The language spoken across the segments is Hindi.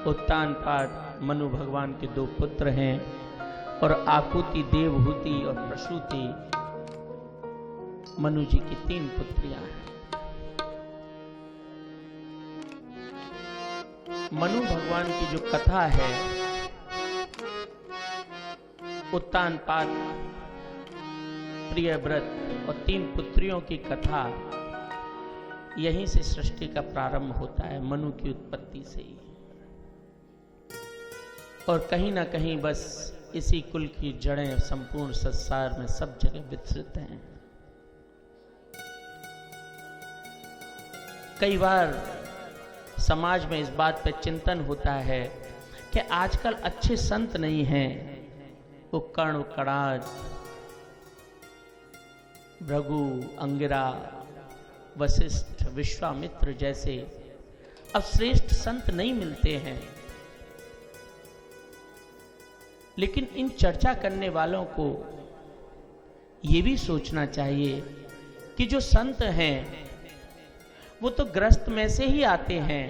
उत्तानपाद मनु भगवान के दो पुत्र हैं और आकुति, देवहूति और प्रसूति मनु जी की 3 पुत्रियां हैं। मनु भगवान की जो कथा है, उत्तानपाद, प्रियव्रत और 3 पुत्रियों की कथा, यहीं से सृष्टि का प्रारंभ होता है, मनु की उत्पत्ति से ही। और कहीं ना कहीं बस इसी कुल की जड़ें संपूर्ण संसार में सब जगह विस्तृत हैं। कई बार समाज में इस बात पर चिंतन होता है कि आजकल अच्छे संत नहीं हैं। वो कर्ण, कणाद, भृगु, अंगिरा, वशिष्ठ, विश्वामित्र जैसे अब श्रेष्ठ संत नहीं मिलते हैं। लेकिन इन चर्चा करने वालों को यह भी सोचना चाहिए कि जो संत हैं वो तो ग्रस्त में से ही आते हैं,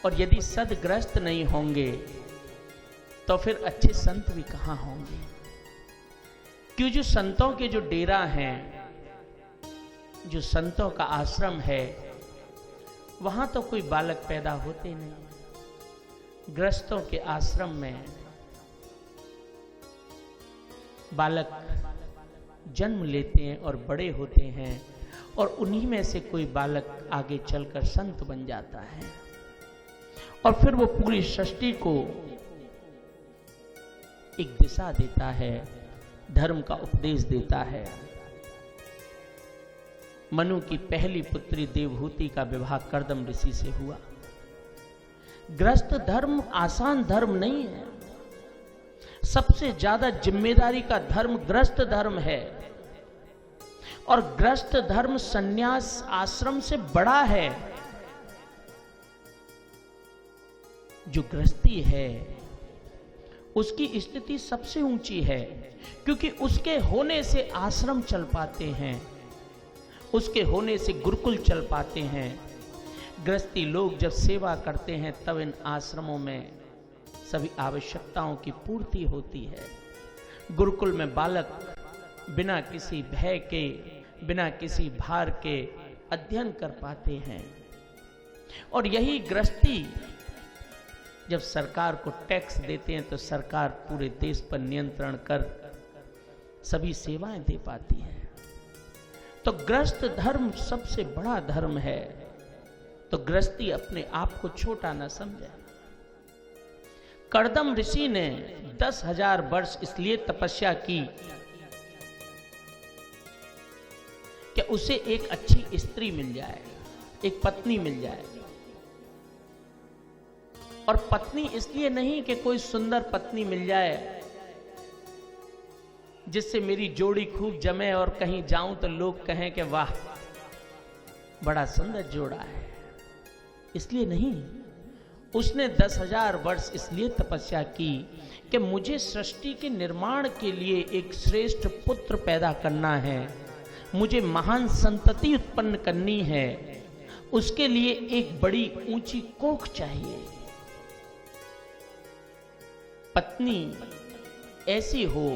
और यदि सदग्रस्त नहीं होंगे तो फिर अच्छे संत भी कहां होंगे। क्यों, जो संतों के जो डेरा हैं, जो संतों का आश्रम है, वहां तो कोई बालक पैदा होते नहीं। ग्रस्तों के आश्रम में बालक जन्म लेते हैं और बड़े होते हैं, और उन्हीं में से कोई बालक आगे चलकर संत बन जाता है, और फिर वो पूरी सृष्टि को एक दिशा देता है, धर्म का उपदेश देता है। मनु की पहली पुत्री देवहूति का विवाह कर्दम ऋषि से हुआ। ग्रस्त धर्म आसान धर्म नहीं है। सबसे ज्यादा जिम्मेदारी का धर्म ग्रस्त धर्म है, और ग्रस्त धर्म संन्यास आश्रम से बड़ा है। जो गृहस्थी है उसकी स्थिति सबसे ऊंची है, क्योंकि उसके होने से आश्रम चल पाते हैं, उसके होने से गुरुकुल चल पाते हैं। गृहस्थी लोग जब सेवा करते हैं तब इन आश्रमों में सभी आवश्यकताओं की पूर्ति होती है। गुरुकुल में बालक बिना किसी भय के, बिना किसी भार के अध्ययन कर पाते हैं। और यही गृहस्थी जब सरकार को टैक्स देते हैं तो सरकार पूरे देश पर नियंत्रण कर सभी सेवाएं दे पाती है। तो गृहस्थ धर्म सबसे बड़ा धर्म है। तो गृहस्थी अपने आप को छोटा न समझे। कर्दम ऋषि ने 10,000 वर्ष इसलिए तपस्या की कि उसे एक अच्छी स्त्री मिल जाए, एक पत्नी मिल जाए। और पत्नी इसलिए नहीं कि कोई सुंदर पत्नी मिल जाए जिससे मेरी जोड़ी खूब जमे और कहीं जाऊं तो लोग कहें कि वाह बड़ा सुंदर जोड़ा है, इसलिए नहीं। उसने 10,000 वर्ष इसलिए तपस्या की कि मुझे सृष्टि के निर्माण के लिए एक श्रेष्ठ पुत्र पैदा करना है, मुझे महान संतति उत्पन्न करनी है। उसके लिए एक बड़ी ऊंची कोख चाहिए। पत्नी ऐसी हो,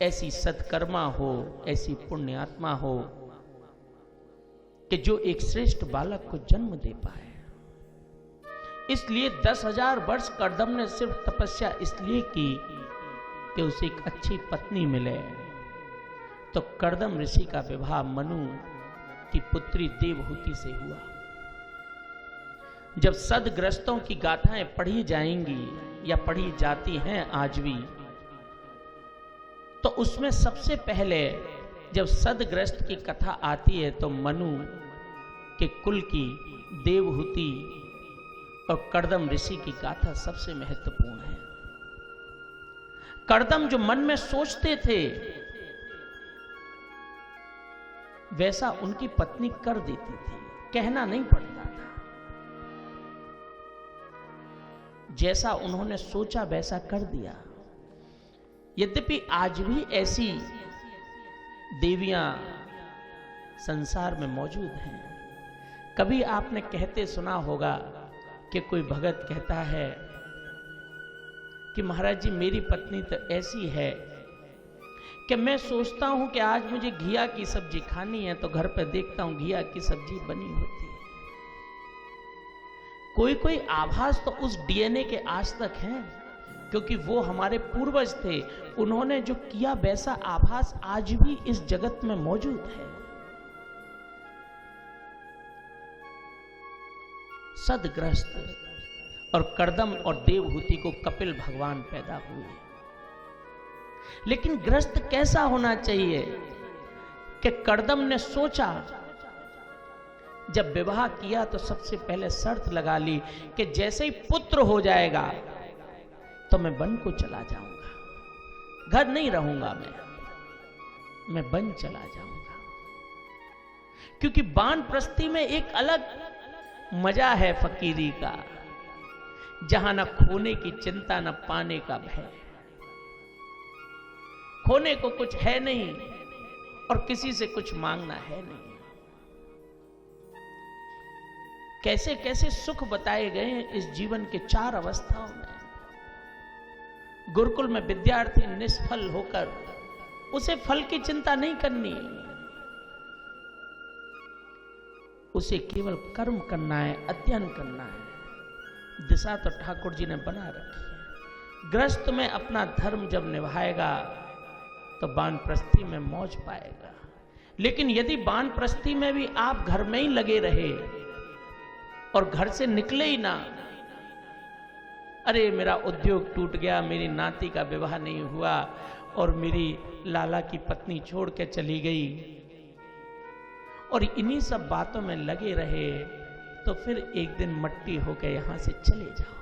ऐसी सत्कर्मा हो, ऐसी पुण्यात्मा हो कि जो एक श्रेष्ठ बालक को जन्म दे पाए। इसलिए 10,000 वर्ष कर्दम ने सिर्फ तपस्या इसलिए की कि उसे एक अच्छी पत्नी मिले। तो कर्दम ऋषि का विवाह मनु की पुत्री देवहूति से हुआ। जब सदग्रस्तों की गाथाएं पढ़ी जाएंगी या पढ़ी जाती हैं आज भी, तो उसमें सबसे पहले जब सदग्रस्त की कथा आती है तो मनु के कुल की देवहूति और कर्दम ऋषि की गाथा सबसे महत्वपूर्ण है। कर्दम जो मन में सोचते थे वैसा उनकी पत्नी कर देती थी, कहना नहीं पड़ता था। जैसा उन्होंने सोचा वैसा कर दिया। यद्यपि आज भी ऐसी देवियां संसार में मौजूद हैं कभी आपने कहते सुना होगा कि कोई भगत कहता है कि महाराज जी मेरी पत्नी तो ऐसी है कि मैं सोचता हूं कि आज मुझे घिया की सब्जी खानी है तो घर पर देखता हूं घिया की सब्जी बनी होती है। कोई कोई आभास तो उस डीएनए के आज तक है, क्योंकि वो हमारे पूर्वज थे, उन्होंने जो किया वैसा आभास आज भी इस जगत में मौजूद है। सदग्रस्त और कर्दम और देवहूति को कपिल भगवान पैदा हुए। लेकिन ग्रस्त कैसा होना चाहिए कि कर्दम ने सोचा, जब विवाह किया तो सबसे पहले शर्त लगा ली कि जैसे ही पुत्र हो जाएगा तो मैं वन को चला जाऊंगा, घर नहीं रहूंगा, मैं वन चला जाऊंगा। क्योंकि वानप्रस्थी में एक अलग मजा है फकीरी का, जहां न खोने की चिंता न पाने का भय। खोने को कुछ है नहीं और किसी से कुछ मांगना है नहीं। कैसे कैसे सुख बताए गए हैं इस जीवन के 4 अवस्थाओं में। गुरुकुल में विद्यार्थी निष्फल होकर उसे फल की चिंता नहीं करनी, उसे केवल कर्म करना है, अध्ययन करना है। दिशा तो ठाकुर जी ने बना रखी है। गृहस्थ में अपना धर्म जब निभाएगा तो वानप्रस्थी में मौज पाएगा। लेकिन यदि वानप्रस्थी में भी आप घर में ही लगे रहे और घर से निकले ही ना, अरे मेरा उद्योग टूट गया, मेरी नाती का विवाह नहीं हुआ और मेरी लाला की पत्नी छोड़ के चली गई, और इन्हीं सब बातों में लगे रहे, तो फिर एक दिन मट्टी होकर यहां से चले जाओगे।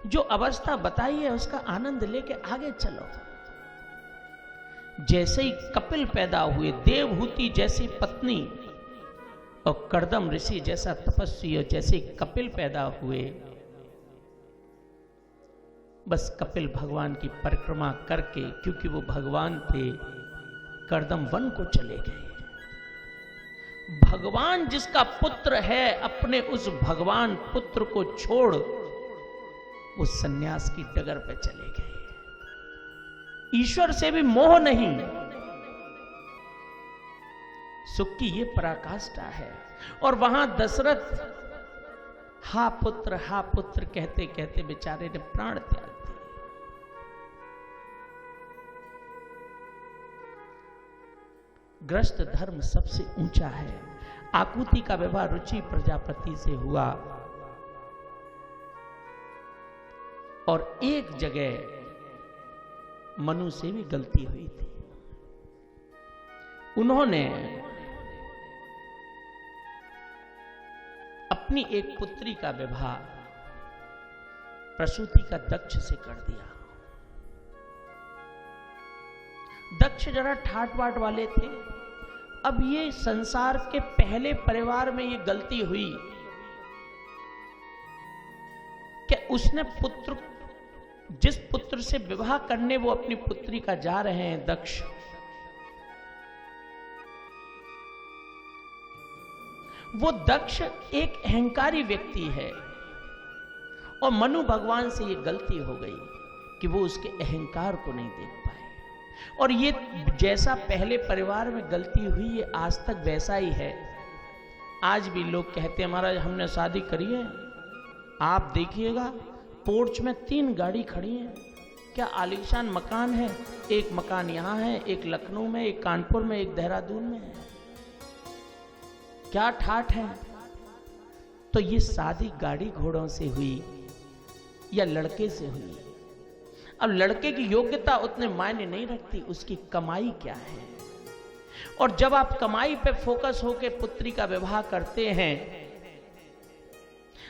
जो अवस्था बताई है उसका आनंद लेके आगे चलो। जैसे ही कपिल पैदा हुए, देवहूति जैसी पत्नी और कर्दम ऋषि जैसा तपस्वी, और जैसे कपिल पैदा हुए, बस कपिल भगवान की परिक्रमा करके, क्योंकि वो भगवान थे, कर्दम वन को चले गए। भगवान जिसका पुत्र है, अपने उस भगवान पुत्र को छोड़ उस सन्यास की डगर पे चले गए। ईश्वर से भी मोह नहीं। सुख की ये पराकाष्ठा है। और वहां दशरथ हा पुत्र कहते कहते बेचारे ने प्राण त्याग दिए। ग्रस्त धर्म सबसे ऊंचा है। आकुति का विवाह रुचि प्रजापति से हुआ, और एक जगह मनु से भी गलती हुई थी। उन्होंने अपनी एक पुत्री का विवाह प्रसूति का दक्ष से कर दिया। दक्ष जरा ठाट बाट वाले थे। अब ये संसार के पहले परिवार में ये गलती हुई कि उसने पुत्र, जिस पुत्र से विवाह करने वो अपनी पुत्री का जा रहे हैं, दक्ष, वो दक्ष एक अहंकारी व्यक्ति है। और मनु भगवान से ये गलती हो गई कि वो उसके अहंकार को नहीं देख पाए। और ये जैसा पहले परिवार में गलती हुई, ये आज तक वैसा ही है। आज भी लोग कहते हैं महाराज हमने शादी करी है, आप देखिएगा पोर्च में 3 गाड़ी खड़ी हैं। क्या आलीशान मकान है। एक मकान यहाँ है, एक लखनऊ में, एक कानपुर में, एक देहरादून में है। क्या ठाठ है। तो ये शादी गाड़ी घोड़ों से हुई या लड़के से हुई। अब लड़के की योग्यता उतने मायने नहीं रखती, उसकी कमाई क्या है। और जब आप कमाई पे फोकस होकर पुत्री का विवाह करते हैं,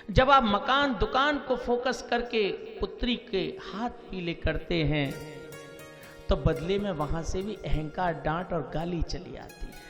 जब आप मकान दुकान को फोकस करके पुत्री के हाथ पीले करते हैं, तो बदले में वहां से भी अहंकार, डांट और गाली चली आती है।